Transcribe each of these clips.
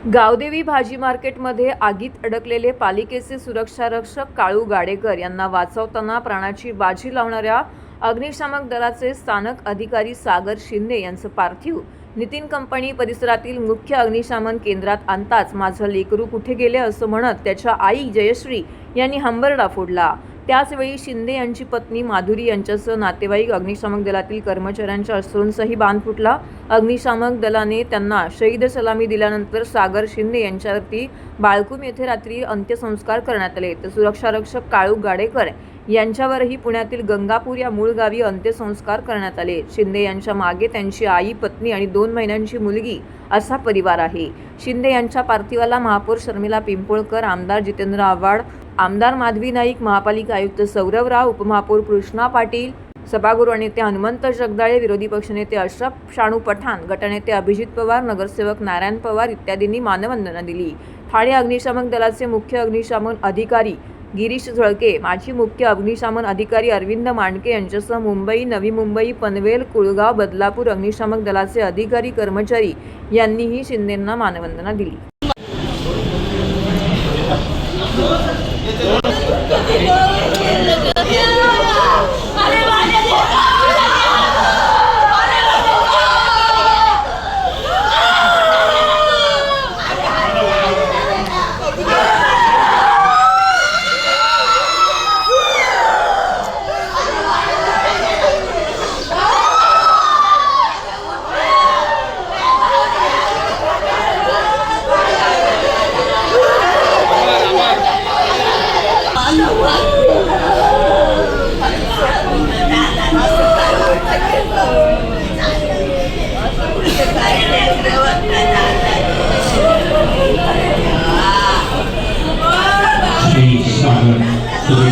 गावदेवी भाजी मार्केटमध्ये आगीत अडकलेले पालिकेचे सुरक्षारक्षक काळू गाडेकर यांना वाचवताना प्राणाची बाजी लावणाऱ्या अग्निशामक दलाचे स्थानक अधिकारी सागर शिंदे यांचं पार्थिव नितीन कंपनी परिसरातील मुख्य अग्निशमन केंद्रात आणताच माझं लेकरू कुठे गेले असं म्हणत त्याच्या आई जयश्री यांनी हंबरडा फोडला। त्याचवेळी शिंदे यांची पत्नी माधुरी यांच्यासह नातेवाईक अग्निशामक दलातील कर्मचाऱ्यांच्या अश्रूंचाही बांध फुटला। अग्निशामक दलाने त्यांना शहीद सलामी दिल्यानंतर सागर शिंदे यांच्यावरती बाळकुम येथे रात्री अंत्यसंस्कार करण्यात आले। तर सुरक्षारक्षक काळू गाडेकर यांच्यावरही पुण्यातील गंगापूर या मूळ गावी अंत्यसंस्कार करण्यात आले। शिंदे यांच्या मागे त्यांची आई, पत्नी आणि 2 महिन्यांची मुलगी असा परिवार आहे। शिंदे यांच्या पार्थिवाला महापौर शर्मिला पिंपोळकर, आमदार जितेंद्र आव्हाड, आमदार माधवी नाईक, महापालिका आयुक्त सौरभ राव, उपमहापौर कृष्णा पाटील, सभागृह नेते हनुमंत जगदाळे, विरोधी पक्षनेते अशरफ शानू पठाण, गटनेते अभिजित पवार, नगरसेवक नारायण पवार इत्यादींनी मानवंदना दिली। ठाणे अग्निशमन दलाचे मुख्य अग्निशमन अधिकारी गिरीश झळके, माजी मुख्य अग्निशमन अधिकारी अरविंद मांडके यांच्यासह मुंबई, नवी मुंबई, पनवेल, कुळगाव, बदलापूर अग्निशमन दलाचे अधिकारी कर्मचारी यांनीही शिंदेंना मानवंदना दिली।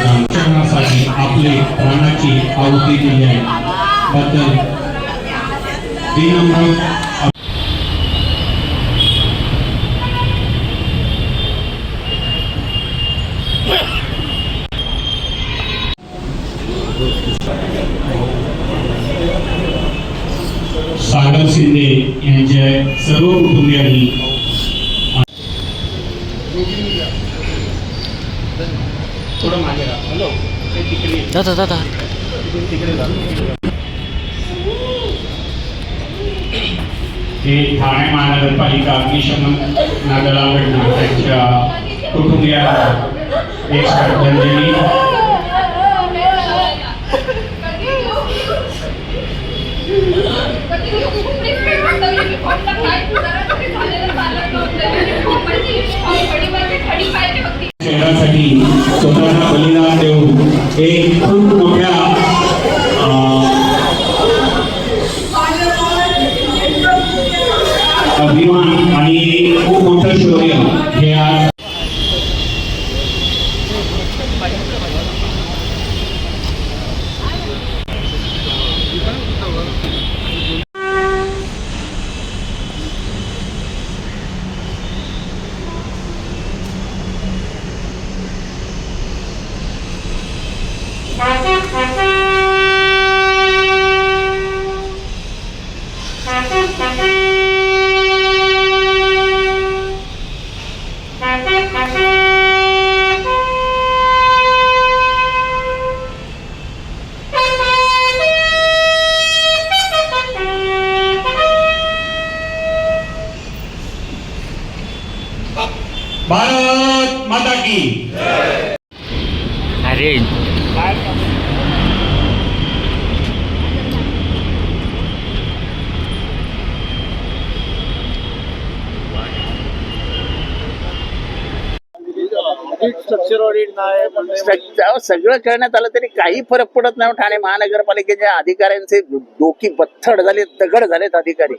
शिक्षणासाठी आपले प्राणाची आहुती दिली आहे बद्दल सागर शिंदे यांच्या सर्व कुटुंबियांनी थोडं मागे राहा। हॅलो, दादा हे ठाणे महानगरपालिका अग्निशमन दलाकडून त्यांच्या कुटुंबियांना एक श्रद्धांजली। शहरासाठी स्वतःला बलिदान देऊन एक खूप मोठ्या अभिमान आणि खूप मोठं शौर्य हे आज भारत माता की अरे सगळं करण्यात आलं तरी काही फरक पडत नाही। ठाणे महानगरपालिकेच्या अधिकाऱ्यांचे डोकी बत्थड झाले, दगड झालेत अधिकारी।